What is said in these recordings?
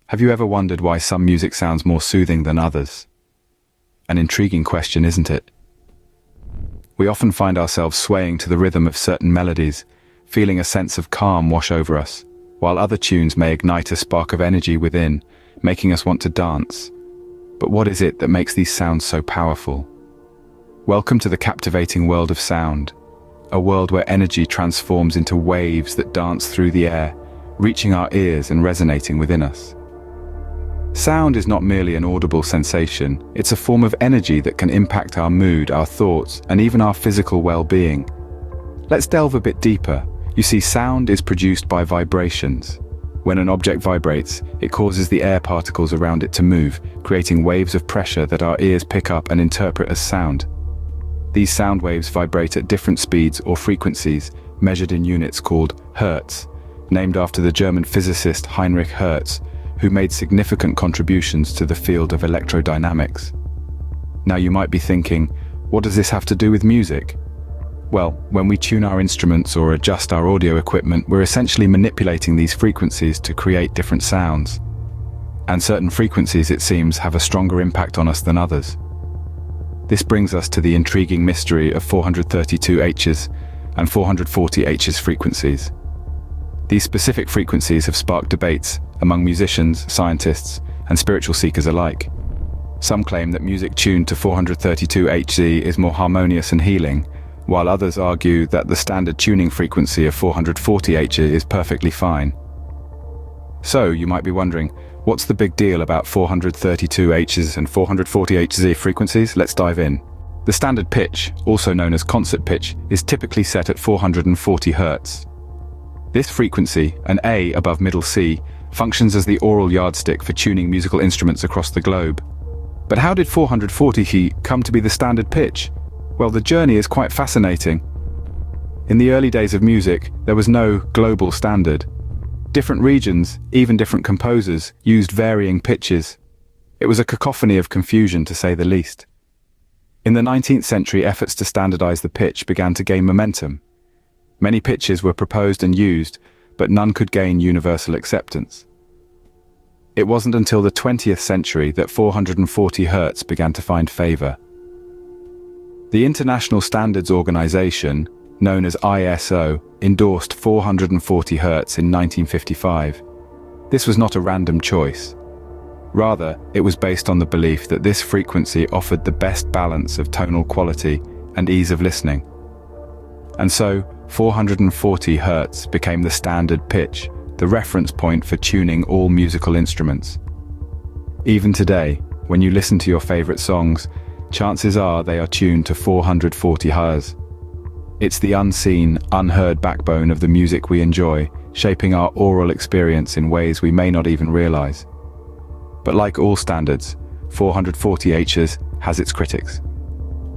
Have you ever wondered why some music sounds more soothing than others? An intriguing question, isn't it? We often find ourselves swaying to the rhythm of certain melodies, feeling a sense of calm wash over us, while other tunes may ignite a spark of energy within, making us want to dance. But what is it that makes these sounds so powerful? Welcome to the captivating world of sound, a world where energy transforms into waves that dance through the air, reaching our ears and resonating within us. Sound is not merely an audible sensation, it's a form of energy that can impact our mood, our thoughts, and even our physical well-being. Let's delve a bit deeper. You see, sound is produced by vibrations. When an object vibrates, it causes the air particles around it to move, creating waves of pressure that our ears pick up and interpret as sound. These sound waves vibrate at different speeds or frequencies, measured in units called hertz, named after the German physicist Heinrich Hertz, who made significant contributions to the field of electrodynamics. Now you might be thinking, what does this have to do with music? Well, when we tune our instruments or adjust our audio equipment, we're essentially manipulating these frequencies to create different sounds. And certain frequencies, it seems, have a stronger impact on us than others. This brings us to the intriguing mystery of 432 Hz and 440 Hz frequencies. These specific frequencies have sparked debates among musicians, scientists, and spiritual seekers alike. Some claim that music tuned to 432 Hz is more harmonious and healing, while others argue that the standard tuning frequency of 440 Hz is perfectly fine. So, you might be wondering, what's the big deal about 432 Hz and 440 Hz frequencies? Let's dive in. The standard pitch, also known as concert pitch, is typically set at 440 Hz. This frequency, an A above middle C, functions as the Aural yardstick for tuning musical instruments across the globe. But how did 440 Hz come to be the standard pitch? Well, the journey is quite fascinating. In the early days of music, there was no global standard. Different regions, even different composers, used varying pitches. It was a cacophony of confusion, to say the least. In the 19th century, efforts to standardize the pitch began to gain momentum. Many pitches were proposed and used, but none could gain universal acceptance. It wasn't until the 20th century that 440 Hz began to find favor. The International Standards Organization, known as ISO, endorsed 440 Hz in 1955. This was not a random choice. Rather, it was based on the belief that this frequency offered the best balance of tonal quality and ease of listening. And so, 440 Hz became the standard pitch, the reference point for tuning all musical instruments. Even today, when you listen to your favorite songs, chances are they are tuned to 440 Hz. It's the unseen, unheard backbone of the music we enjoy, shaping our aural experience in ways we may not even realize. But like all standards, 440 Hz has its critics.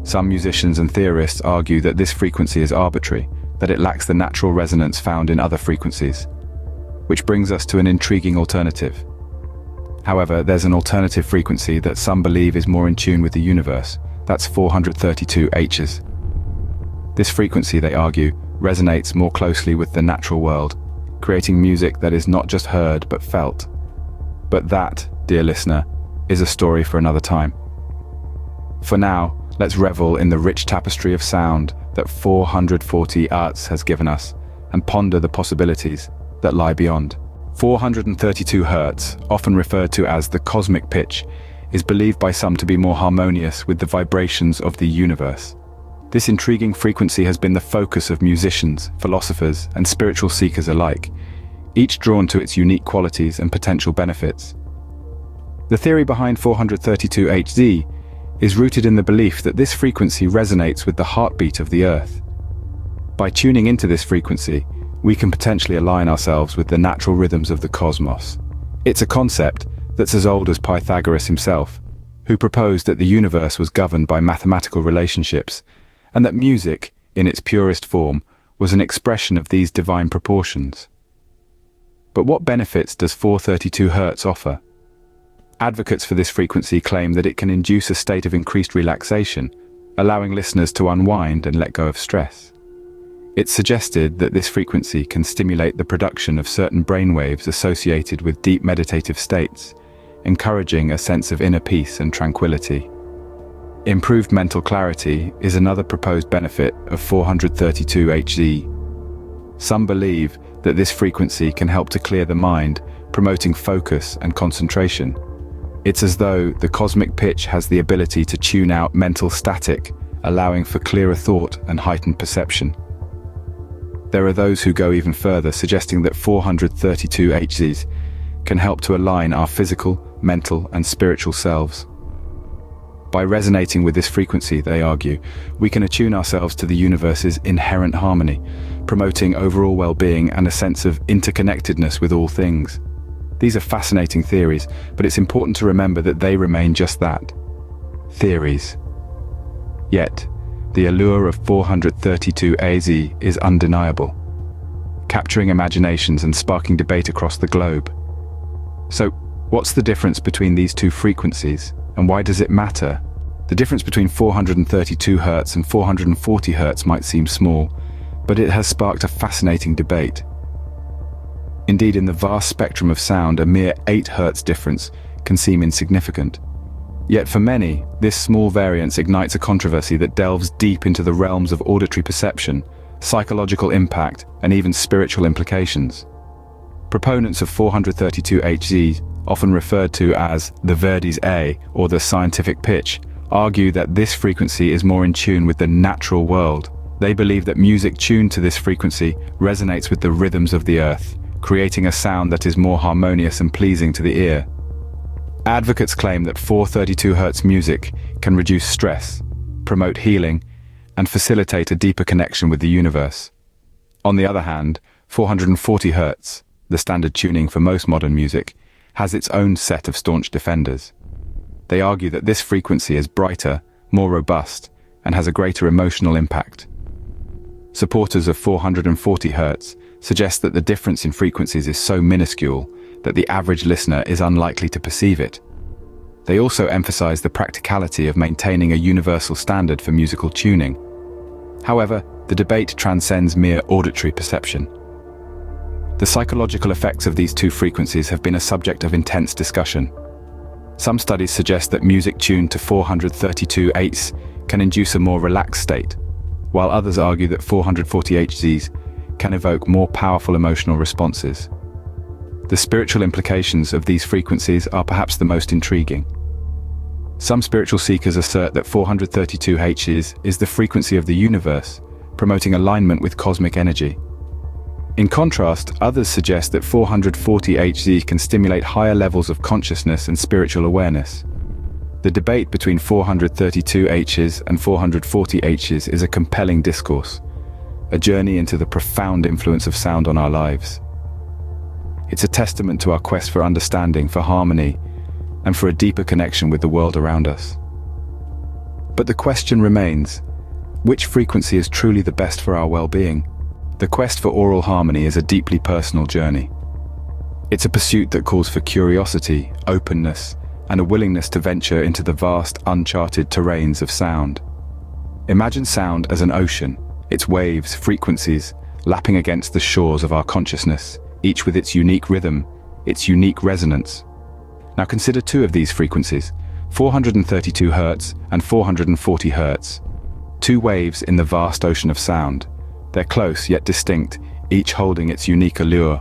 Some musicians and theorists argue that this frequency is arbitrary, that it lacks the natural resonance found in other frequencies. Which brings us to an intriguing alternative. However, there's an alternative frequency that some believe is more in tune with the universe. That's 432 Hz. This frequency, they argue, resonates more closely with the natural world, creating music that is not just heard but felt. But that, dear listener, is a story for another time. For now, let's revel in the rich tapestry of sound that 440 Hz has given us, and ponder the possibilities that lie beyond. 432 Hz, often referred to as the cosmic pitch, is believed by some to be more harmonious with the vibrations of the universe. This intriguing frequency has been the focus of musicians, philosophers, and spiritual seekers alike, each drawn to its unique qualities and potential benefits. The theory behind 432 Hz is rooted in the belief that this frequency resonates with the heartbeat of the Earth. By tuning into this frequency, we can potentially align ourselves with the natural rhythms of the cosmos. It's a concept that's as old as Pythagoras himself, who proposed that the universe was governed by mathematical relationships, and that music, in its purest form, was an expression of these divine proportions. But what benefits does 432 Hz offer? Advocates for this frequency claim that it can induce a state of increased relaxation, allowing listeners to unwind and let go of stress. It's suggested that this frequency can stimulate the production of certain brainwaves associated with deep meditative states, encouraging a sense of inner peace and tranquility. Improved mental clarity is another proposed benefit of 432 Hz. Some believe that this frequency can help to clear the mind, promoting focus and concentration. It's as though the cosmic pitch has the ability to tune out mental static, allowing for clearer thought and heightened perception. There are those who go even further, suggesting that 432 Hz can help to align our physical, mental, and spiritual selves. By resonating with this frequency, they argue, we can attune ourselves to the universe's inherent harmony, promoting overall well-being and a sense of interconnectedness with all things. These are fascinating theories, but it's important to remember that they remain just that, theories. Yet, the allure of 432 AZ is undeniable, capturing imaginations and sparking debate across the globe. So, what's the difference between these two frequencies, and why does it matter? The difference between 432 Hz and 440 Hz might seem small, but it has sparked a fascinating debate. Indeed, in the vast spectrum of sound, a mere 8 Hz difference can seem insignificant. Yet for many, this small variance ignites a controversy that delves deep into the realms of auditory perception, psychological impact, and even spiritual implications. Proponents of 432 Hz, often referred to as the Verdi's A or the scientific pitch, argue that this frequency is more in tune with the natural world. They believe that music tuned to this frequency resonates with the rhythms of the earth, creating a sound that is more harmonious and pleasing to the ear. Advocates claim that 432 Hz music can reduce stress, promote healing, and facilitate a deeper connection with the universe. On the other hand, 440 Hz, the standard tuning for most modern music, has its own set of staunch defenders. They argue that this frequency is brighter, more robust, and has a greater emotional impact. Supporters of 440 Hz suggest that the difference in frequencies is so minuscule that the average listener is unlikely to perceive it. They also emphasize the practicality of maintaining a universal standard for musical tuning. However, the debate transcends mere auditory perception. The psychological effects of these two frequencies have been a subject of intense discussion. Some studies suggest that music tuned to 432 Hz can induce a more relaxed state, while others argue that 440 Hz can evoke more powerful emotional responses. The spiritual implications of these frequencies are perhaps the most intriguing. Some spiritual seekers assert that 432 Hz is the frequency of the universe, promoting alignment with cosmic energy. In contrast, others suggest that 440 Hz can stimulate higher levels of consciousness and spiritual awareness. The debate between 432 Hz and 440 Hz is a compelling discourse, a journey into the profound influence of sound on our lives. It's a testament to our quest for understanding, for harmony, and for a deeper connection with the world around us. But the question remains, which frequency is truly the best for our well-being? The quest for aural harmony is a deeply personal journey. It's a pursuit that calls for curiosity, openness, and a willingness to venture into the vast, uncharted terrains of sound. Imagine sound as an ocean, its waves, frequencies, lapping against the shores of our consciousness, each with its unique rhythm, its unique resonance. Now consider two of these frequencies, 432 Hz and 440 Hz. Two waves in the vast ocean of sound. They're close yet distinct, each holding its unique allure.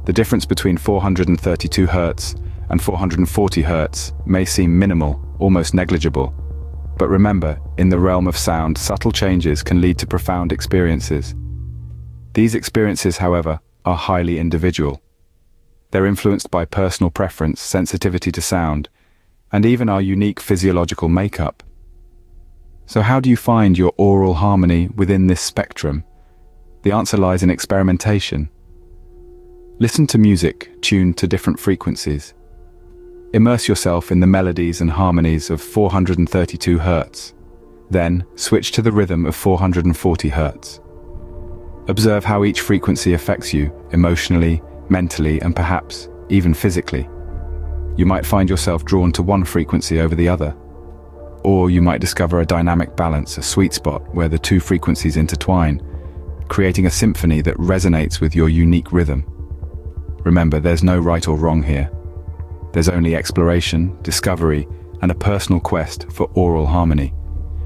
The difference between 432 Hz and 440 Hz may seem minimal, almost negligible. But remember, in the realm of sound, subtle changes can lead to profound experiences. These experiences, however, are highly individual. They're influenced by personal preference, sensitivity to sound, and even our unique physiological makeup. So how do you find your aural harmony within this spectrum? The answer lies in experimentation. Listen to music tuned to different frequencies. Immerse yourself in the melodies and harmonies of 432 Hz. Then, switch to the rhythm of 440 Hz. Observe how each frequency affects you, emotionally, mentally, and perhaps even physically. You might find yourself drawn to one frequency over the other. Or you might discover a dynamic balance, a sweet spot where the two frequencies intertwine, creating a symphony that resonates with your unique rhythm. Remember, there's no right or wrong here. There's only exploration, discovery, and a personal quest for aural harmony.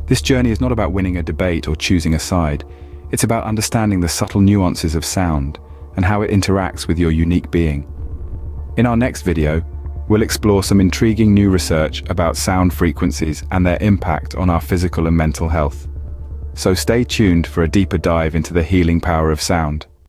This journey is not about winning a debate or choosing a side. It's about understanding the subtle nuances of sound and how it interacts with your unique being. In our next video, we'll explore some intriguing new research about sound frequencies and their impact on our physical and mental health. So stay tuned for a deeper dive into the healing power of sound.